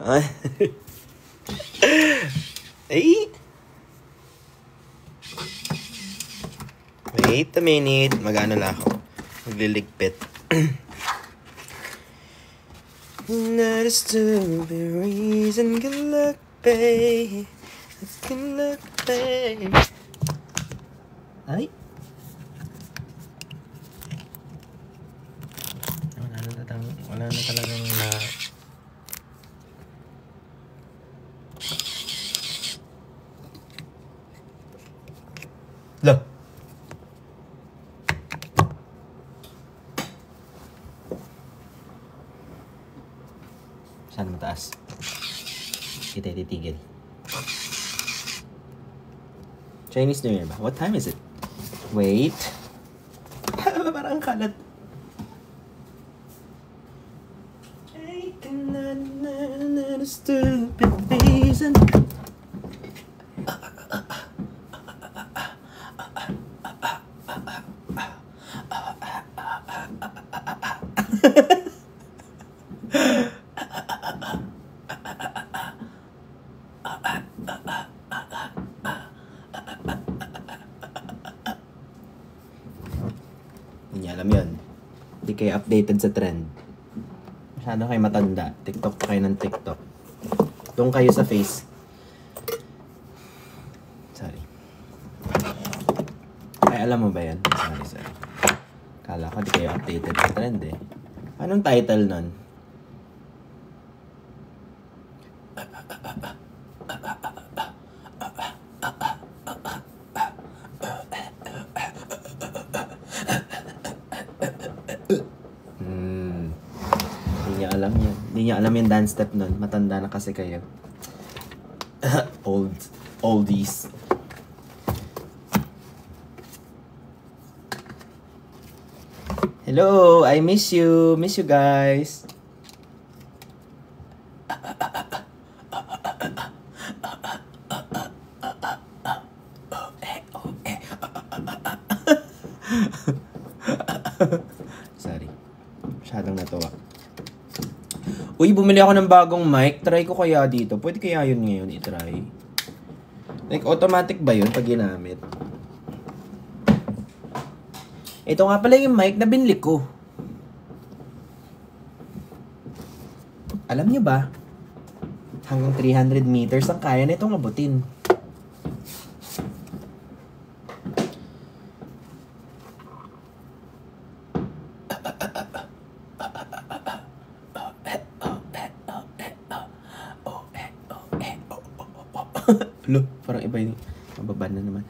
Ay! Wait a minute. Mag-ano lang ako. Magliligpit. Not a stupid reason. Good luck, babe. Good luck, babe. Ay! Wala na talagang na... Look! Saan mataas? Kita titigil. Chinese New Year ba? What time is it? Wait. Parang kalat. Stupid reason. Hindi alam yun. Hindi kayo updated sa trend. Masyado kayo matanda. TikTok pa kayo ng TikTok. Doon kayo sa Face. Sorry. Ay, alam mo ba yan? Sorry. Kala ko di kayo updated sa trend eh. Anong title nun? Hindi niya alam yung dance step nun. Matanda na kasi kayo. Oldies. Hello! I miss you. Miss you guys. Sorry. Masyadong natuwa. Uy, bumili ako ng bagong mic. Try ko kaya dito. Pwede kaya yun ngayon i-try? Like, automatic ba yun pag ginamit? Ito nga pala yung mic na binili ko. Alam nyo ba? Hanggang 300 meters ang kaya na itong abutin. Look, parang iba yung mababa na naman.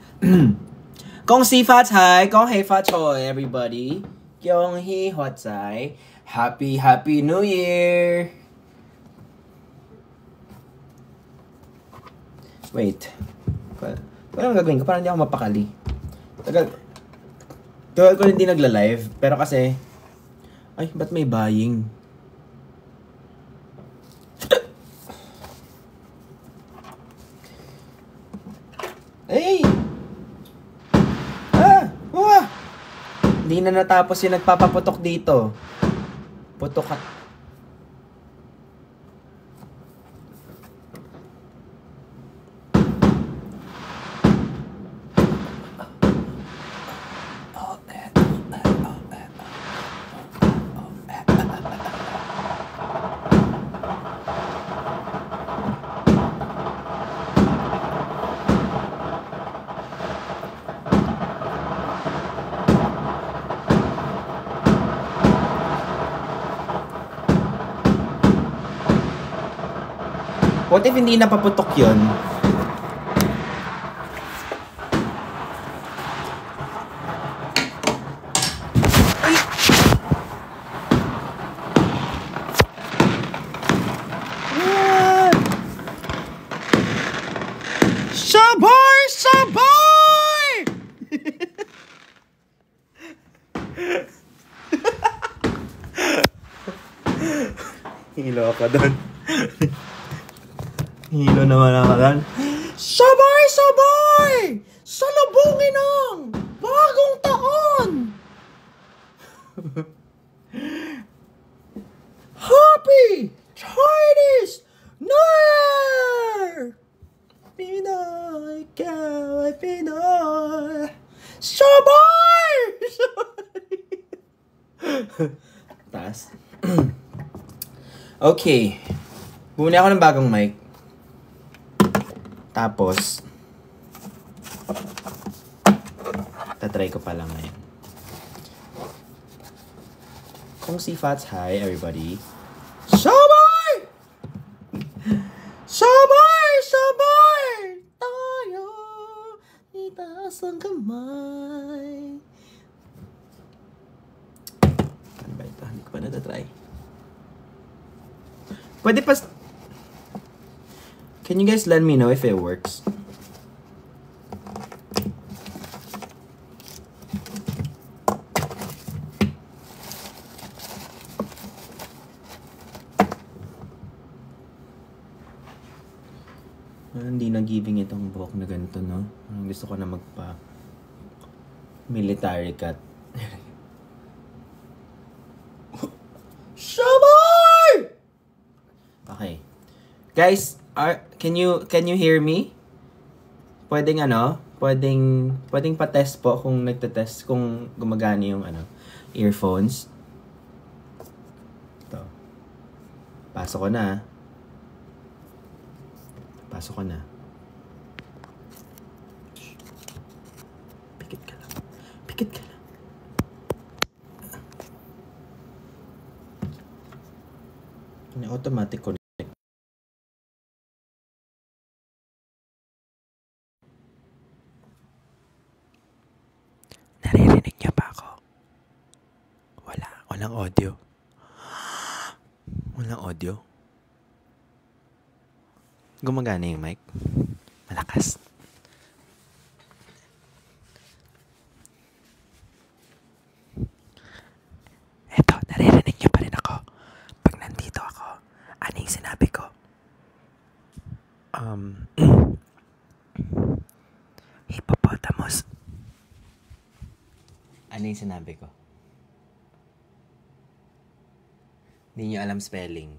Kong si Fat Hai, Kong Hei Fat Choi, everybody. Kyong Hee Hot Sai. Happy New Year! Wait. Ano gagawin ko? Parang hindi ako mapakali. Tagal ko hindi nagla-live. Pero kasi, ay, ba't may buying? Hey! Hindi na natapos yung nagpapaputok dito. Putok ka. What if hindi napaputok yun? Ay! Sabay! Sabay! Hilo ka doon. Hilo naman ako doon. Sabay! Sabay! Salubungin ang bagong taon! Happy Chinese New Taas. Okay. Bumili ako ng bagong mic. Tapos, tatry ko pa lang ngayon. Kung si Fats, hi everybody. Sabay! Sabay! Sabay! Tayo! Itaas ang kamay. Ano ba ito? Hindi ko pa natatry. Pwede pa... Can you guys let me know if it works? Hindi na giving itong buhok na ganito, no? Gusto ko na magpa military cut. Shabay! Okay. Guys, can you hear me? Pwedeng pwedeng pa-test po kung nagte-test kung gumagana yung earphones. Ito. Pasok ko na. Pasok ko na. Pikit ka lang. Pikit ka lang. Automatic connect. Naririnig niyo ba ako? Walang audio. Walang audio. Gumagana yung mic. Malakas. Eto, naririnig niyo pa rin ako. Pag nandito ako, ano yung sinabi ko? Hippopotamus. Ano yung sinabi ko? Hindi niyo alam spelling.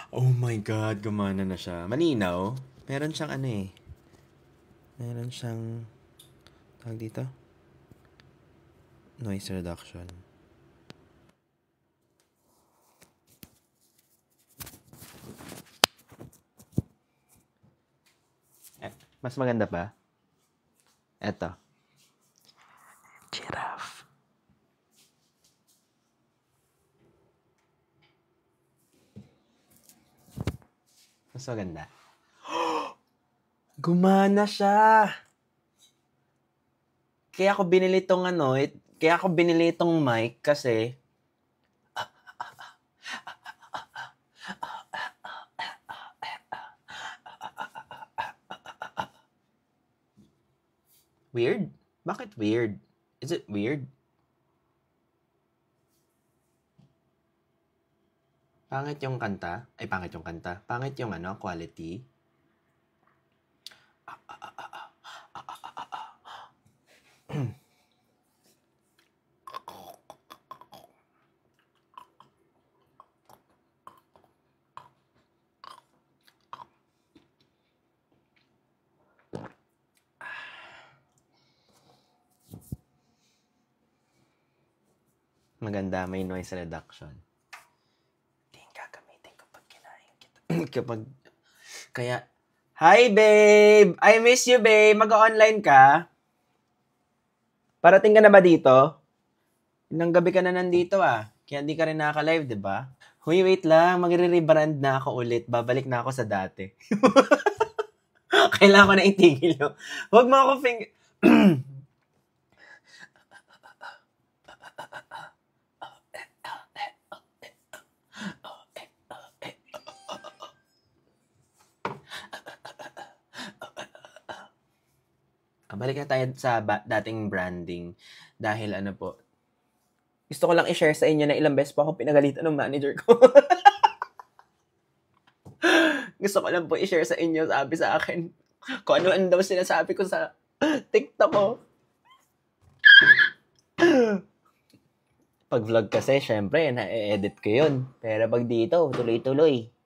Oh my God, gumana na siya. Malinaw. Meron siyang Meron siyang... Tawag dito? Noise reduction. Mas maganda pa? Eto. Giraffe. Mas maganda. Gumana siya. Kaya ako binili tong mic kasi weird? Bakit weird? Is it weird? Pangit yung kanta? Ay, pangit yung kanta. Pangit yung quality. Maganda, may noise reduction. Hindi yung gagamitin ko pag kinain kita. Kaya, hi babe! I miss you babe! Mag-online ka? Parating ka na ba dito? Ilang gabi ka na nandito Kaya hindi ka rin nakaka-live, di ba? Huy, wait lang. Magre-rebrand na ako ulit. Babalik na ako sa dati. Kailangan ko na itigil yun. Huwag mo ako balik na tayo sa dating branding. Dahil po, gusto ko lang i-share sa inyo na ilang beses po ako pinagalitan ng manager ko. Gusto ko lang po i-share sa inyo, sabi sa akin, kung ano-ano daw sinasabi ko sa TikTok ko. Pag vlog kasi, syempre, na-edit ko yun. Pero pag dito, tuloy-tuloy.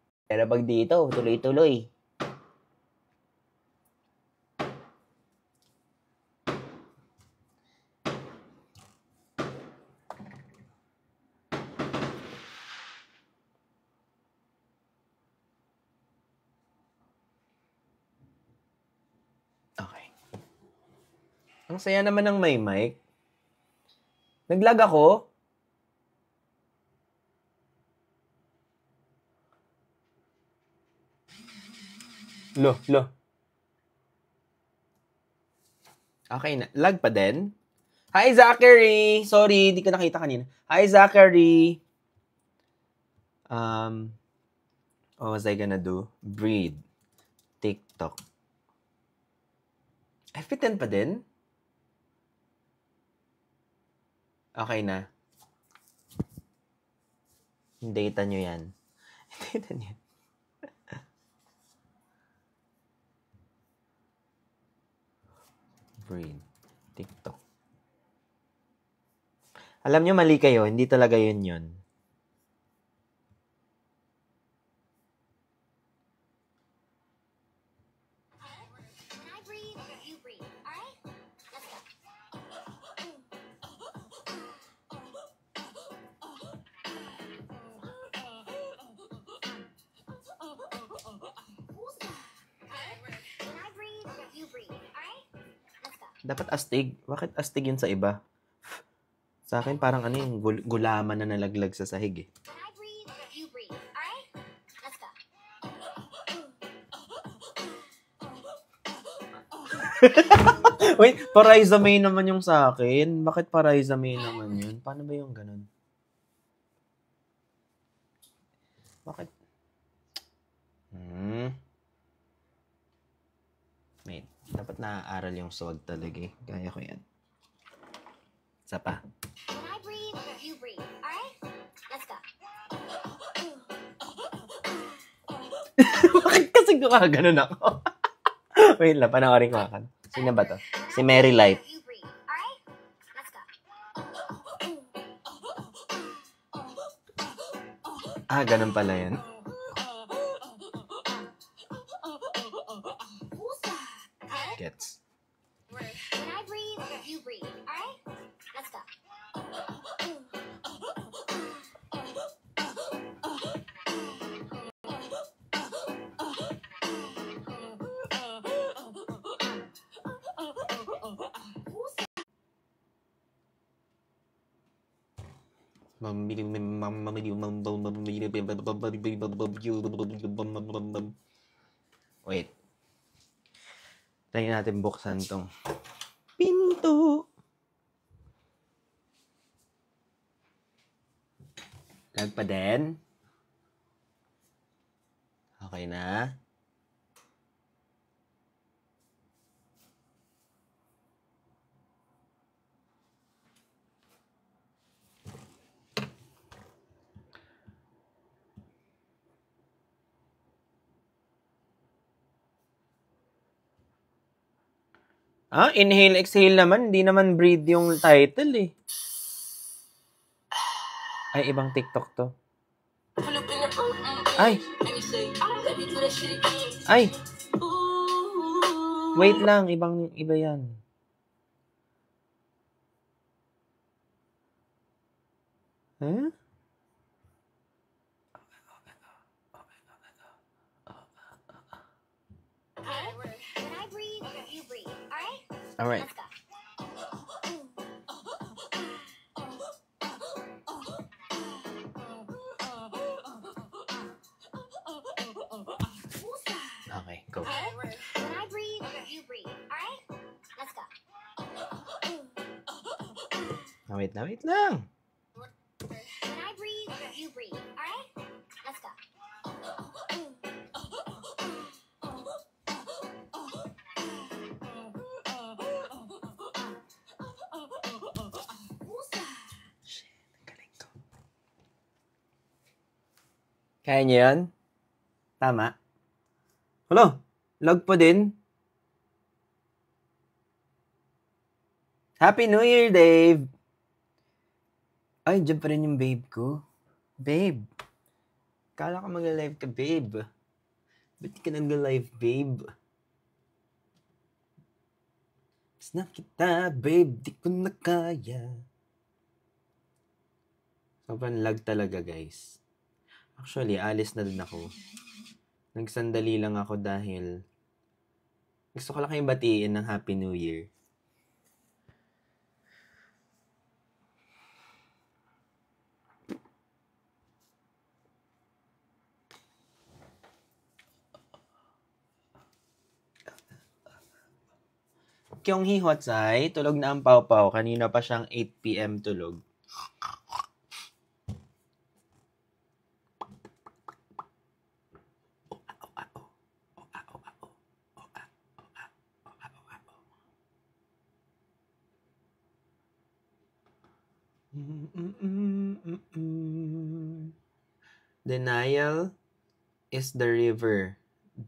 Ang saya naman ng may mic. Naglag ako? Lo. Okay na. Lag pa din? Hi, Zachary! Sorry, hindi ko nakita kanina. Hi, Zachary! What was I gonna do? Breed. TikTok. FB10 pa din? Okay na. Data nyo yan. Data nyo. Breed. TikTok. Alam nyo, mali kayo. Hindi talaga yun. Dapat astig. Bakit astig yun sa iba? Sa akin, parang ano yung gulaman na nalaglag sa sahig eh. Wait, Paraiza May naman yung sa akin. Bakit Paraiza May naman yun? Paano ba yung ganun? Bakit? Wait, dapat naaaral yung swag talaga eh. Kaya ko yan. Isa pa. When I breathe, you breathe. Alright? Let's go. Bakit kasi ganun ako? Wait lang, panoorin ko ako. Sino ba to? Si Mary Light. Ganun pala yan. Gets. When I breathe, you breathe. Alright? Let's go. Wait. Try natin buksan tong pinto. Lag pa din. Okay na. Inhale, exhale naman. Hindi naman breathe yung title eh. Ay, ibang TikTok to. Ay! Wait lang, iba yan. Huh? When I breathe, you breathe. Alright? Let's go. Okay, go. When I breathe, you breathe. Alright? Let's go. Wait lang. When I breathe, you breathe. Alright? Let's go. Kaya niyo yan? Tama? Hello? Lag pa din? Happy New Year, Dave! Ay, dyan pa rin yung babe ko. Babe! Kala ka mag-live ka, babe. Ba't ka nag-live, babe? Miss na kita, babe. Di ko na kaya. Sobrang lag talaga, guys. Actually, alis na din ako. Nagsandali lang ako dahil gusto ko lang kayong batiin ng Happy New Year. Kyung Hee Hotsai, tulog na ang Pau-Pau. Kanina pa siyang 8 p.m. tulog. Denial is the river.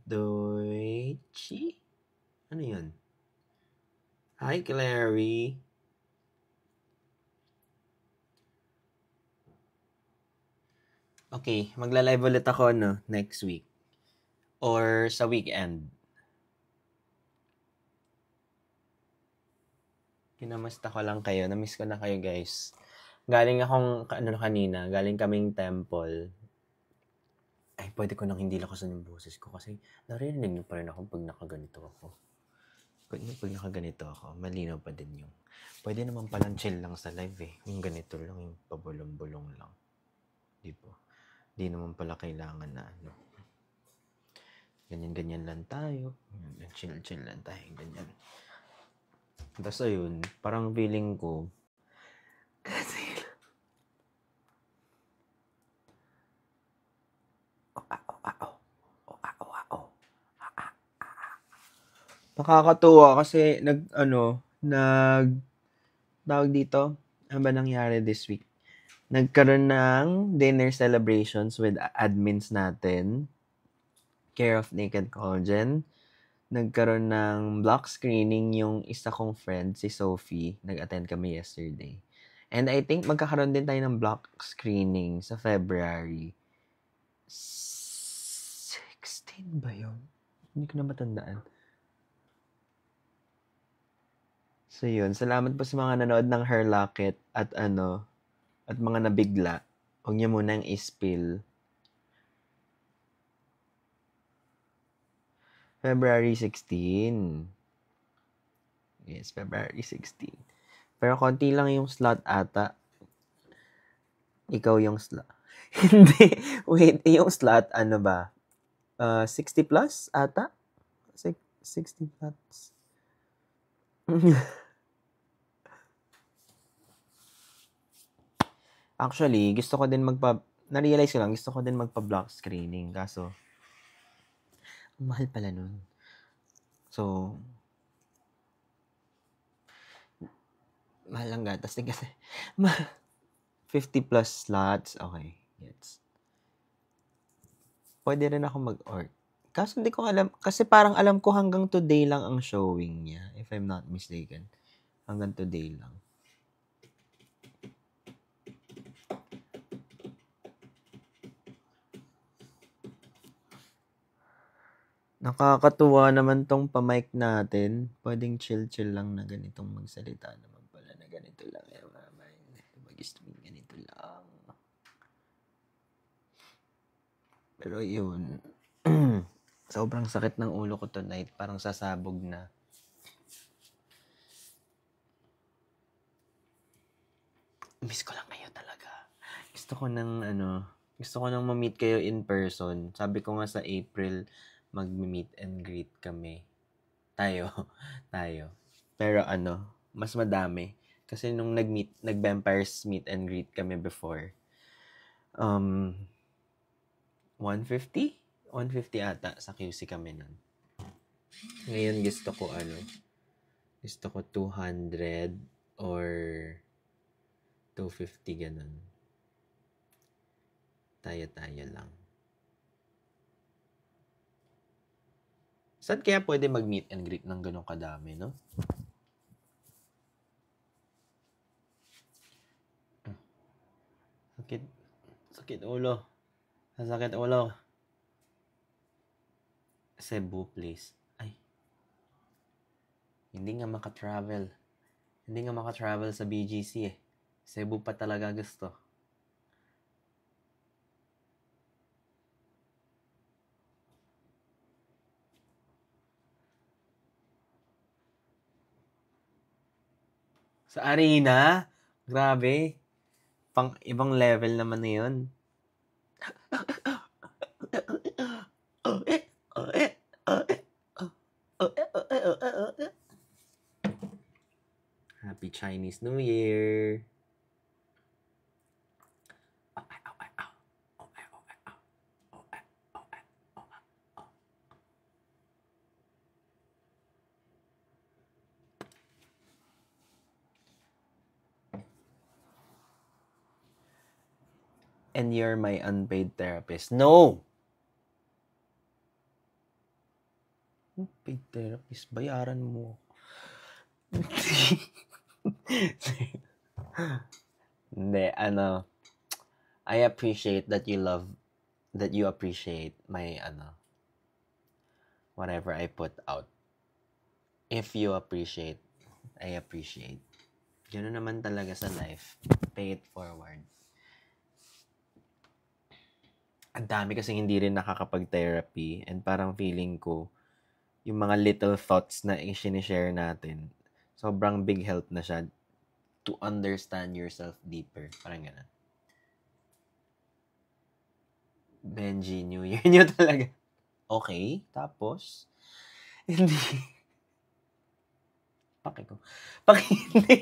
Doichi? Ano yun? Hi, Clary. Okay, magla-live ulit ako next week. Or sa weekend. Kinamasta ko lang kayo. Namiss ko na kayo, guys. Galing akong, kanina, galing kaming temple. Ay, pwede ko nang hindi lakasan yung boses ko kasi narinig niyo pa rin ako pag nakaganito ako. Pag nakaganito ako, malinaw pa din yung. Pwede naman palang chill lang sa live eh. Yung ganito lang, yung pabulong-bulong lang. Di ba? Di naman pala kailangan na ganyan-ganyan lang tayo. Chill-chill lang tayo, ganyan. Tapos ayun, parang feeling ko, kasi nakakatuwa kasi tawag dito, ano ba nangyari this week? Nagkaroon ng dinner celebrations with admins natin, care of Naked Collagen. Nagkaroon ng block screening yung isa kong friend, si Sophie. Nag-attend kami yesterday. And I think magkakaroon din tayo ng block screening sa February. 16 ba yun? Hindi ko na matandaan. So yun, salamat po sa mga nanood ng Her Locket at at mga nabigla. Huwag niyo munang i-spill. February 16. Yes, February 16. Pero konti lang yung slot ata. Ikaw yung slot. Hindi. Wait, yung slot, 60 plus ata? 60 plus. Actually, gusto ko din na-realize ko lang, gusto ko din magpa-block screening. Kaso, mahal pala nun. So, mahal lang gatas din kasi 50 plus slots. Okay, gets. Pwede rin ako mag-org. Kaso hindi ko alam, kasi parang alam ko hanggang today lang ang showing niya, if I'm not mistaken. Hanggang today lang. Nakakatuwa naman tong pa-mic natin. Pwedeng chill-chill lang na ganitong magsalita naman pala na ganito lang. Mag-stream ganito lang. Pero yun. Sobrang sakit ng ulo ko tonight. Parang sasabog na. Miss ko lang kayo talaga. Gusto ko nang ma-meet kayo in person. Sabi ko nga sa April, mag-meet and greet kami. Tayo. Pero mas madami. Kasi nung nag-vampires meet and greet kami before, 150? 150 ata sa QC kami nun. Ngayon gusto ko 200 or 250 ganun. Tayo lang. Saan kaya pwede mag-meet and greet ng ganun kadami, no? Sakit ulo. Sakit ulo. Cebu, please. Ay. Hindi nga maka-travel sa BGC eh. Cebu pa talaga gusto. Sa arena? Grabe. Pang ibang level naman na yun. Chinese New Year. And you're my unpaid therapist. No! Unpaid therapist, bayaran mo. Hindi, I appreciate that you appreciate my, whatever I put out. If you appreciate, I appreciate. Gano'n naman talaga sa life. Pay it forward. Ang dami kasi hindi rin nakakapag-therapy and parang feeling ko yung mga little thoughts na i-share natin, sobrang big help na siya to understand yourself deeper. Parang gano'n. Benji, New Year nyo talaga. Okay, tapos? Hindi. Paki hindi.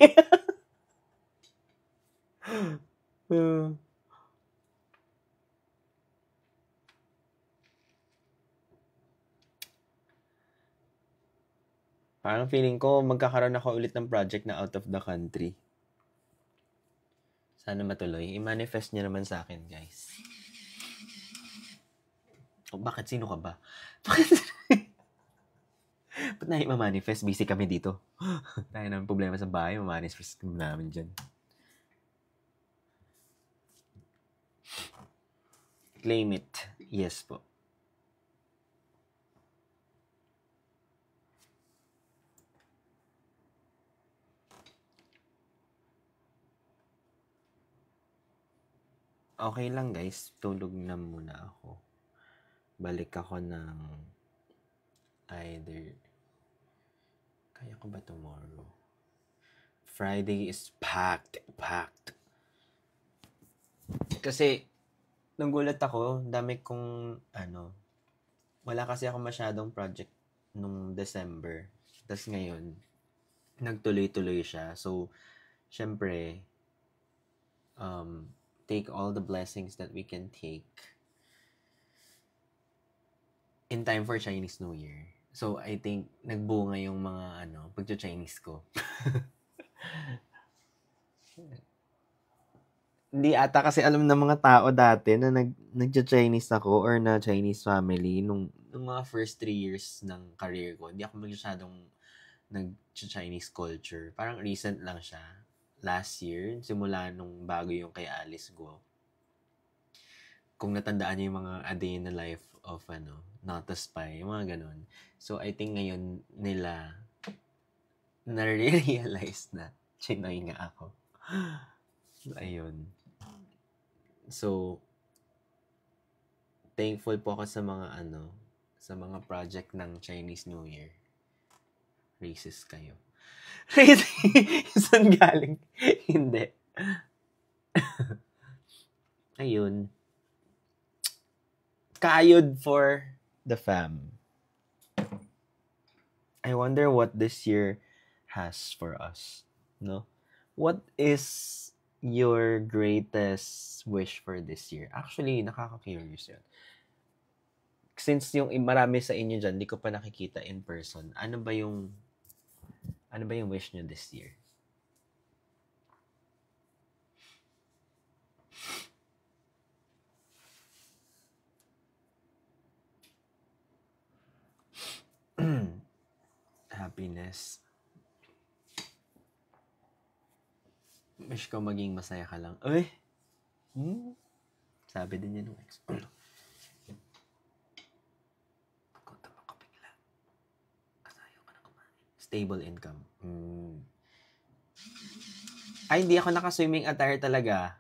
Parang feeling ko magkakaroon ako ulit ng project na out of the country. Sana matuloy. I-manifest niyo naman sa akin, guys. Oh, bakit? Sino ka ba? Ba't na i-manifest? Busy kami dito. Tayo naman problema sa bahay. Ma-manifest namin dyan. Claim it. Yes po. Okay lang guys, tulog na muna ako. Balik ako ng either, kaya ko ba tomorrow? Friday is packed. Kasi, nagulat ako, dami kong, wala kasi ako masyadong project nung December. Tapos ngayon, nagtuloy-tuloy siya. So, syempre, take all the blessings that we can take in time for Chinese New Year. So, I think, nagbunga yung mga, pagcha-Chinese ko. Hindi ata kasi alam ng mga tao dati na nagcha-Chinese ako or na Chinese family nung mga first 3 years ng career ko. Hindi ako masyadong nag-Chinese culture. Parang recent lang siya. Last year, simula nung bago yung kay Alice Guo. Kung natandaan niyo yung mga A Day in the Life of Not a Spy, yung mga ganun. So, I think ngayon nila na-realize na Chinoy nga ako. Ayun. So, thankful po ako sa mga sa mga project ng Chinese New Year. Racist kayo. Saan galing? Hindi. Ayun. Kayod for the fam. I wonder what this year has for us, no? What is your greatest wish for this year? Actually, nakaka-curious yun. Since yung marami sa inyo dyan, di ko pa nakikita in person, ano ba yung wish nyo this year? Happiness. Wish ko maging masaya ka lang. Uy! Sabi din niya nung ex. Pagkota mo ka bigla. Kasayo ka na kumain. Stable income. Ay, hindi ako naka-swimming attire talaga.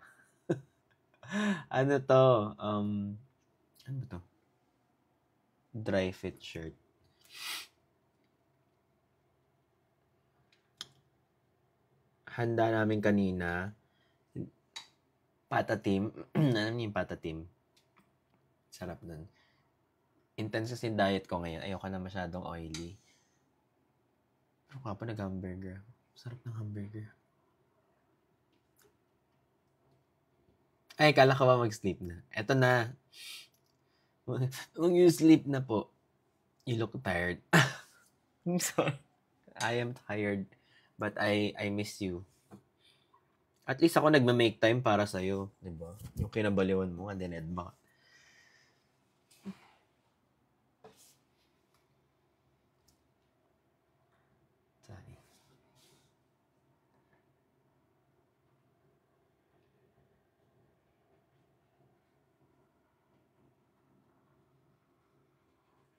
Ano to? Ano to? Dry fit shirt. Handa namin kanina. Patatim. Ano yung patatim? Sarap nun. Intense kasi diet ko ngayon. Ayoko na masyadong oily. Pero ka pa nag-hamburger. Sarap ng hamburger. Ay, kala ka ba mag-sleep na? Eto na. When you sleep na po, you look tired. I'm sorry. I am tired. But I miss you. At least ako nagma-make time para sa'yo. Diba? Yung kinabaliwan mo, dined ba? Sorry.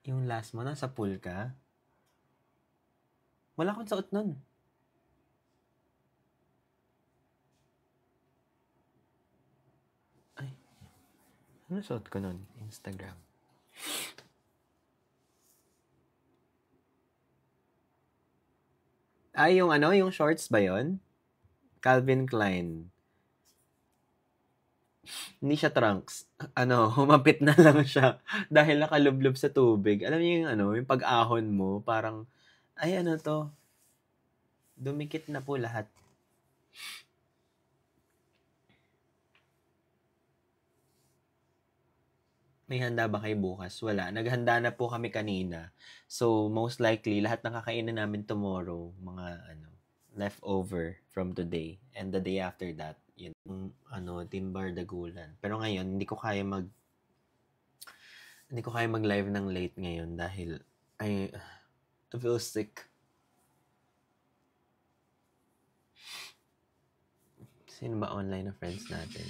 Yung last mo, nasa pool ka? Wala akong suot nun. Ay. Ano suot ko nun? Instagram. Ay, yung ano? Yung shorts ba yon? Calvin Klein. Hindi siya trunks. Ano, humapit na lang siya dahil nakalublob sa tubig. Alam niyo yung ano, yung pag-ahon mo, parang, ay ano to, dumikit na po lahat. May handa ba kayo bukas? Wala. Naghanda na po kami kanina. So, most likely, lahat ng kakainin namin tomorrow, mga ano, leftover from today. And the day after that, yun, ano, timbar dagulan. Pero ngayon, hindi ko kaya mag-live ng late ngayon dahil I feel sick. Sino ba online na friends natin?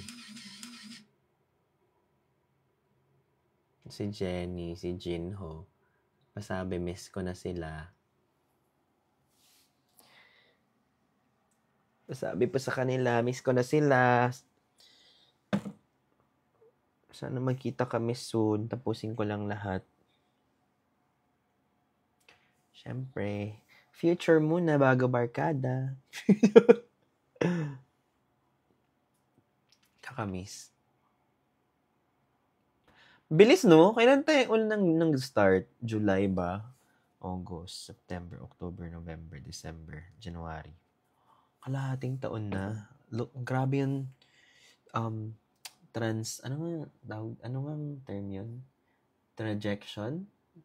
Si Jenny, si Jinho. Pasabi, miss ko na sila. Pasabi pa sa kanila, miss ko na sila. Sana magkita kami soon. Tapusin ko lang lahat. Siyempre, future muna bago barkada. Kakamiss. Bilis, no? Kailan tayo nang start? July ba? August, September, October, November, December, January. Kalahating taon na. Look, grabe yun. Ano nga term yun?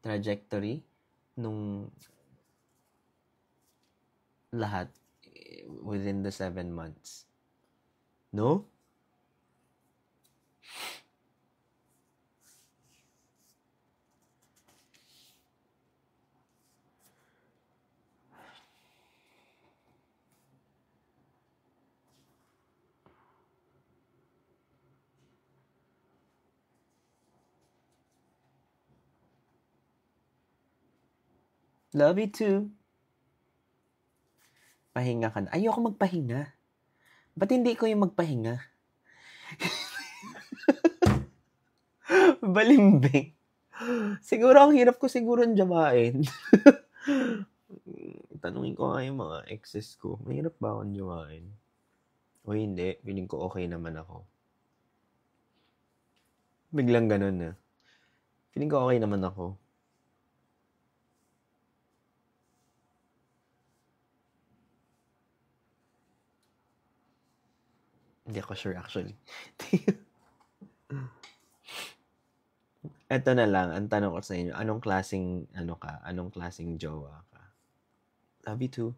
Trajectory nung lahat within the 7 months. No? Love you too. Pahinga ka na. Ayoko magpahinga. Ba't hindi ko yung magpahinga? Balimbing. Siguro ang hirap ko siguro jawain. Tanungin ko nga yung mga exes ko. Mahirap ba akong jawain? O hindi. Feeling ko okay naman ako. Biglang ganun na. Feeling ko okay naman ako. Hindi ako sure actually. Ito na lang, ang tanong ko sa inyo, anong klaseng jowa ka? Love you too.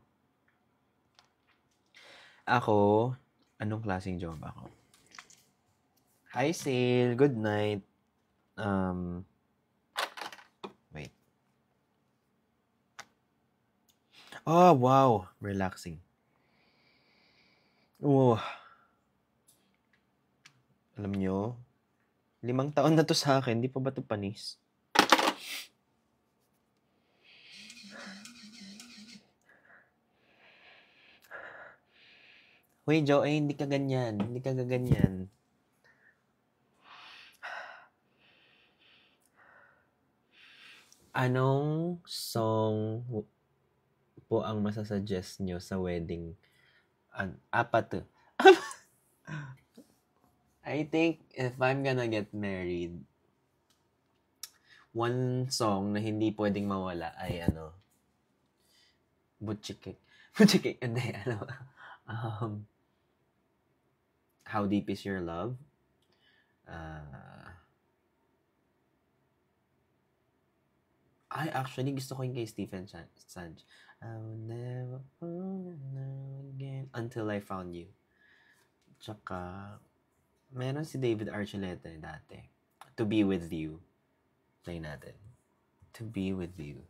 Ako, anong klaseng jowa ba ako? Hi, Sale. Good night. Wait. Oh, wow. Relaxing. Oh. Alam nyo, 5 taon na to sa akin, di pa ba to panis? Hoy, Jo, hindi ka ganyan. Hindi ka gaganyan. Anong song po ang masasuggest nyo sa wedding? Apat. I think if I'm gonna get married, one song na hindi pwedeng mawala ay Butchikik. Butchikik, hindi, How Deep Is Your Love? Ay, actually, gusto ko yung kay Stephen Sanch. I will never fall in love again until I found you. Tsaka, meron si David Archuleta dati. To be with you. Play natin. To be with you.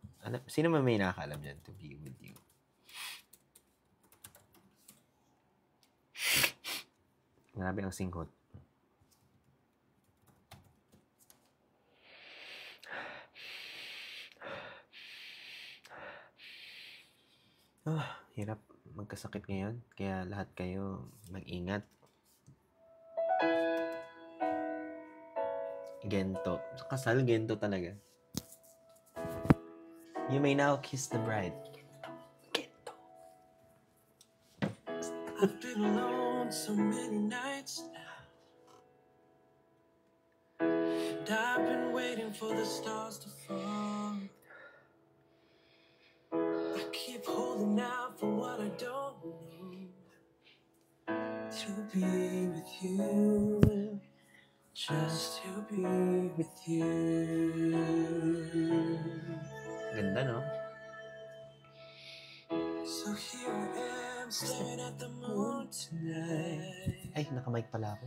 Sino man may nakakalam dyan? To be with you. Grabe ang singhot. Hirap magkasakit ngayon. Kaya lahat kayo mag-ingat. Gento. Kasal, gento talaga. You may now kiss the bride. Gento. I've been alone so many nights now. And I've been waiting for the stars to fall. I keep holding out for what I don't know. To be with you. Just to be with you. Ganda, no? So here I am, staring at the moon tonight. Ay, naka-mic pala ako.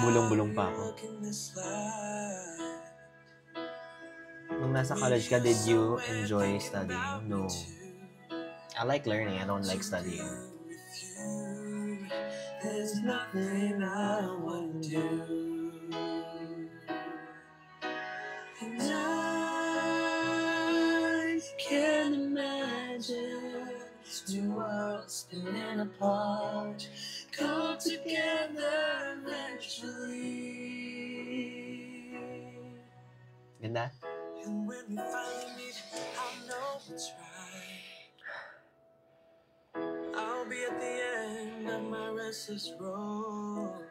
Bulong-bulong pa ako. Nung nasa college ka, did you enjoy studying? No. I like learning. I don't like studying. There's nothing I wouldn't do. And I can't imagine two worlds spinning apart, come together eventually. Ganda? And when we finally meet, I know it's right. I'll be at the end of my restless road.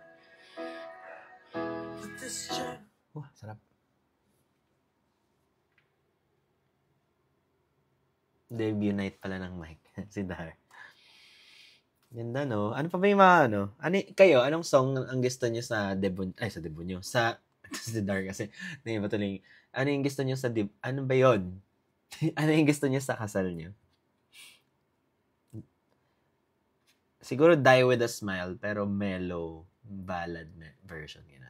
With this journey. Sarap. Debut night pala ng mic. Si Dar. Ganda, no? Ano pa ba yung mga, ano? Kayo, anong song ang gusto nyo sa debut? Ay, sa debut nyo. Si Dar kasi, naiba tuloy. Ano yung gusto nyo sa ano ba yun? Ano yung gusto nyo sa kasal nyo? Siguro Die With A Smile, pero mellow ballad version. Yun.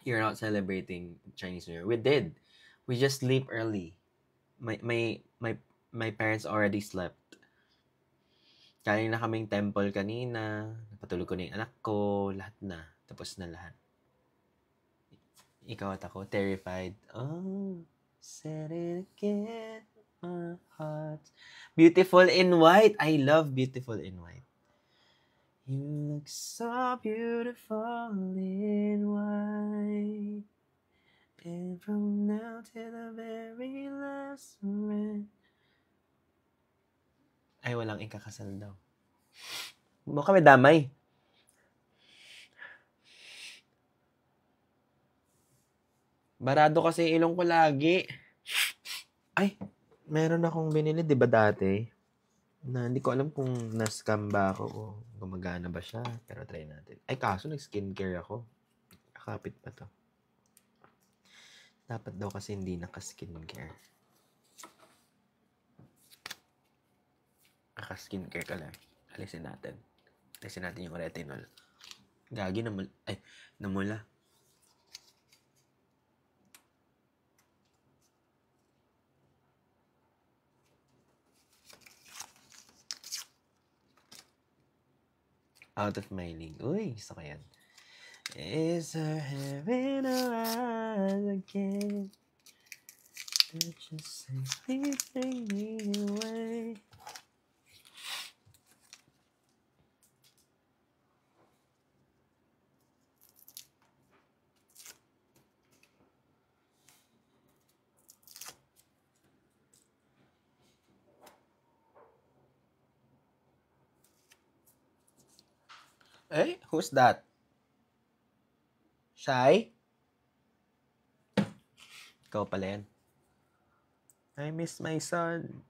You're not celebrating Chinese New Year. We did. We just sleep early. My parents already slept. Kaling na kaming temple kanina. Napatulog ko na yung anak ko. Lahat na. Tapos na lahat. Ikaw at ako, terrified. Oh, said it again. My heart. Beautiful in White. I love Beautiful in White. You look so beautiful in white. And from now till the very last breath. Ay, walang ikakasal daw. Mo kami damay. Barado kasi ilong ko lagi. Ay, meron akong binili, di ba dati? Na hindi ko alam kung na-scam ba ako o gumagana ba siya. Pero try natin. Ay, kaso nag-skincare ako. Kakapit pa to. Dapat daw kasi hindi naka-skincare. Naka-skincare ka lang. Alisin natin. Alisin natin yung retinol. Gagi, namula. Out of my league. Uy, gusto ko yan. Is her hair in her eyes again? They're just simply take me away. Eh, who's that? Shy? Ikaw pala yan. I miss my son.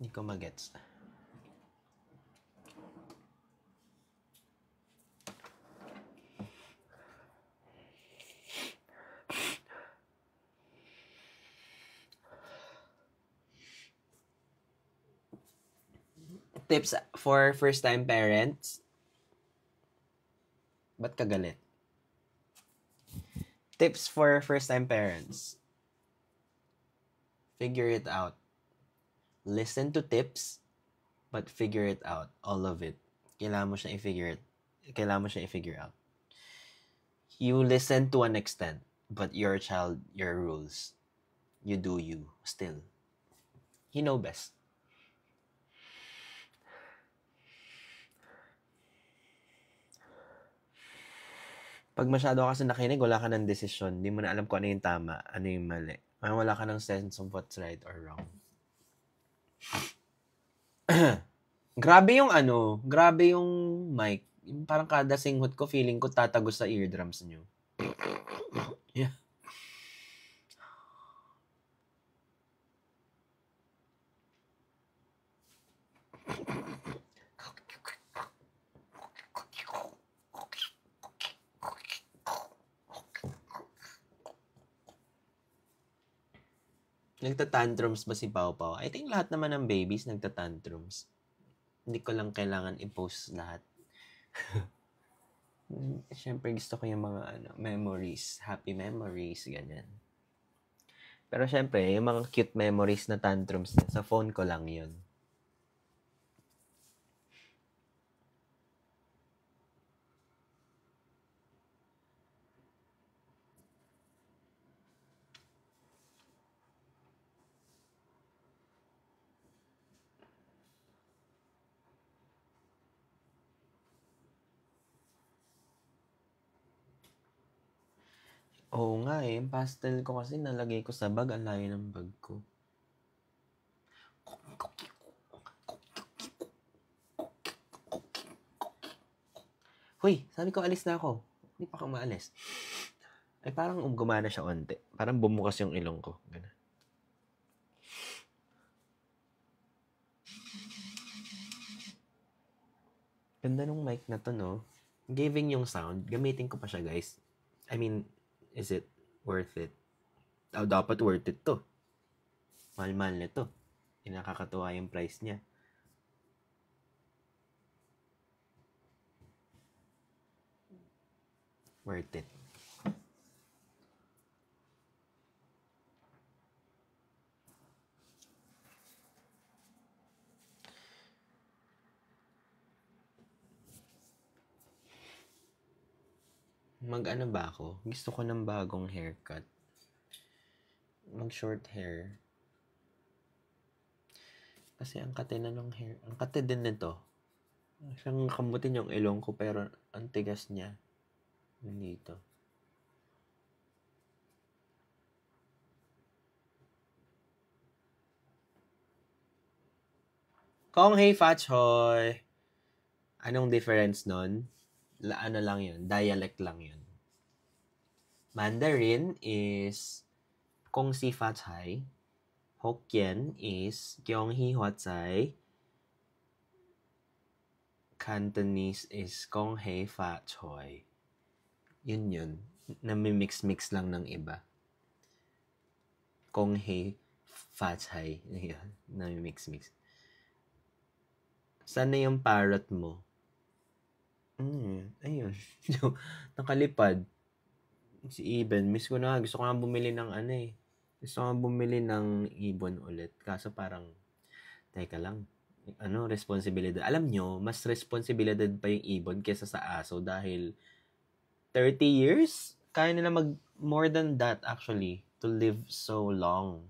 Hindi ko magets. Tips for first-time parents. Ba't ka galit? Tips for first-time parents. Figure it out. Listen to tips, but figure it out. All of it. Kailangan mo siya i-figure out. You listen to an extent, but your child, your rules. You do you, still. You know best. Pag masyado kasi nakinig, wala ka ng desisyon. Hindi mo na alam kung ano yung tama, ano yung mali. Wala ka ng sense of what's right or wrong. Grabe yung mic. Parang kada singhot ko, feeling ko tatagos sa eardrums nyo. Yeah. Nagtatantrums ba si Pau Pau? I think lahat naman ng babies nagtatantrums. Hindi ko lang kailangan i-post lahat. Siyempre gusto ko yung mga memories, happy memories, ganyan. Pero siyempre, yung mga cute memories na tantrums, sa phone ko lang yun. Oo nga yung pastel ko kasi nalagay ko sa bag, ang layo ng bag ko. Hoy, sabi ko alis na ako. Hindi pa ako maalis. Ay parang gumana siya onte. Parang bumukas yung ilong ko. Ganun. Ganda nung mic na to, no? Giving yung sound. Gamitin ko pa siya, guys. I mean, is it worth it? Dapat worth it to. Mahal-mahal nito. Nakakatuwa yung price niya. Worth it. Mag-ano ba ako? Gusto ko ng bagong haircut. Mag-short hair. Kasi ang kate na ng hair. Ang kate din nito. Siyang kamutin yung ilong ko pero ang tigas niya. Dito. Kong hey Fatchoy! Anong difference nun? Ano lang yun? Dialect lang yun. Mandarin is Kong si Fatchai. Hokkien is Kyong hi Huatsai. Cantonese is Kong Hei Fa Choi. Yun. Nami-mix-mix lang ng iba. Kong Hei Fa Chai. Yun. Nami-mix-mix. Sana yung parrot mo? Ayun. Nakalipad. Si Ibon. Miss ko na. Gusto ko nga bumili ng Gusto ko nga bumili ng ibon ulit. Kaso parang, teka lang. Responsibilidad. Alam nyo, mas responsibilidad pa yung ibon kesa sa aso dahil 30 years? Kaya nila more than that actually to live so long.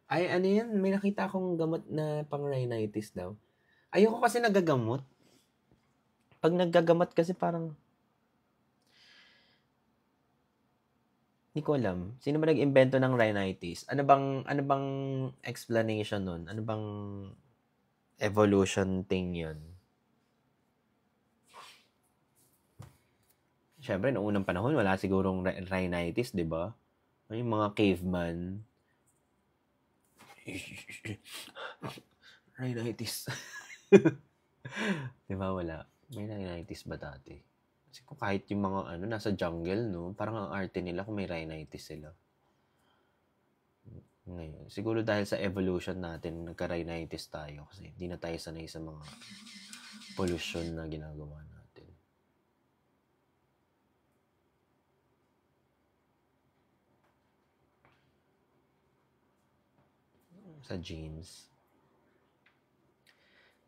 Ay, ano yan? May nakita akong gamot na pang rhinitis daw. Ayoko kasi nagagamot. Pag naggagamot kasi parang hindi ko alam. Sino ba nag-imbento ng rhinitis? Ano bang explanation nun? Ano bang evolution thing yun? Siyempre, noong unang panahon, wala sigurong rhinitis, di ba? Yung mga caveman. Rhinitis. Di ba, wala? May rhinitis ba dati? Kasi kung kahit yung mga nasa jungle, no? Parang ang arte nila kung may rhinitis sila. Ngayon, siguro dahil sa evolution natin, nagka-rhinitis tayo kasi hindi na tayo sanay sa mga pollution na ginagawa natin. Sa genes.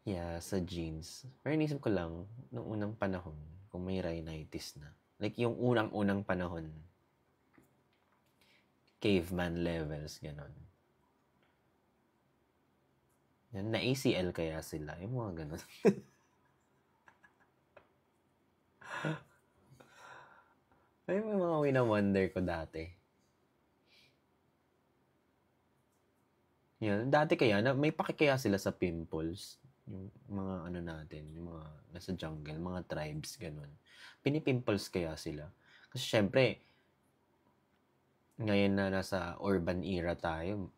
Yeah, sa genes. Pero inisip ko lang, noong unang panahon, kung may rhinitis na. Like yung unang-unang panahon, caveman levels, gano'n. Yan, na ACL kaya sila, yung mga gano'n. Ay, may mga wina-wonder ko dati. Yan, dati kaya, may pakikaya sila sa pimples. Yung mga natin, yung mga nasa jungle, mga tribes, gano'n. Pinipimples kaya sila. Kasi syempre, ngayon na nasa urban era tayo,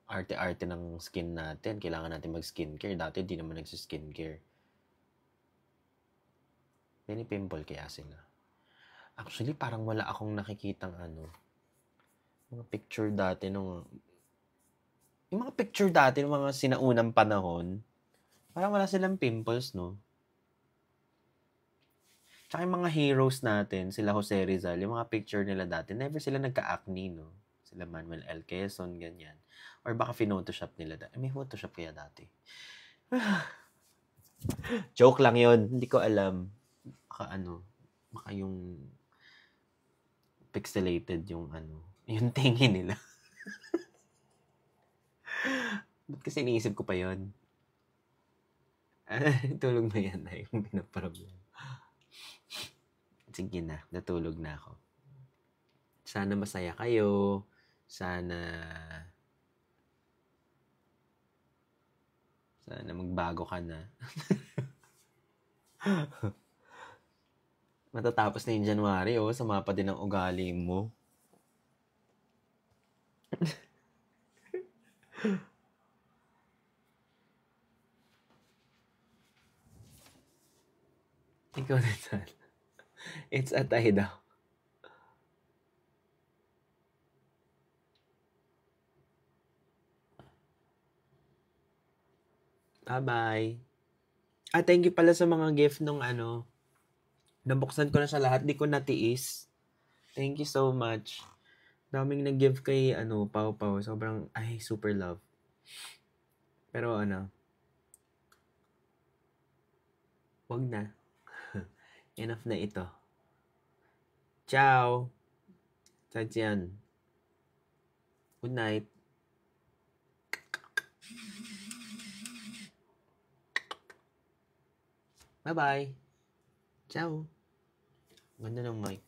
arte-arte ng skin natin, kailangan natin mag-skincare. Dati di naman nagsiskincare. Pinipimple kaya sila. Actually, parang wala akong nakikitang mga picture dati yung mga picture dati ng mga sinaunang panahon, parang wala silang pimples, no? Tsaka yung mga heroes natin, sila Jose Rizal, yung mga picture nila dati, never sila nagka-acne, no? Sila Manuel L. Quezon, ganyan. Or baka photoshop nila dati. May photoshop kaya dati. Joke lang yon, hindi ko alam. Baka yung pixelated yung yung tingin nila. Ba't kasi iniisip ko pa yon? Tulog na yan na yung pinaproblem. Sige na, natulog na ako. Sana masaya kayo. Sana magbago ka na. Matatapos na yung January, sama pa din ang ugali mo. Ikaw din sana. It's a tie daw. Bye-bye. Thank you pala sa mga gift nung nabuksan ko na siya lahat. Di ko natiis. Thank you so much. Daming nag-give kay Pau Pau. Sobrang, super love. Pero wag na. Enough na ito. Ciao. Zaijian. Good night. Bye-bye. Ciao. Ganda ng mic.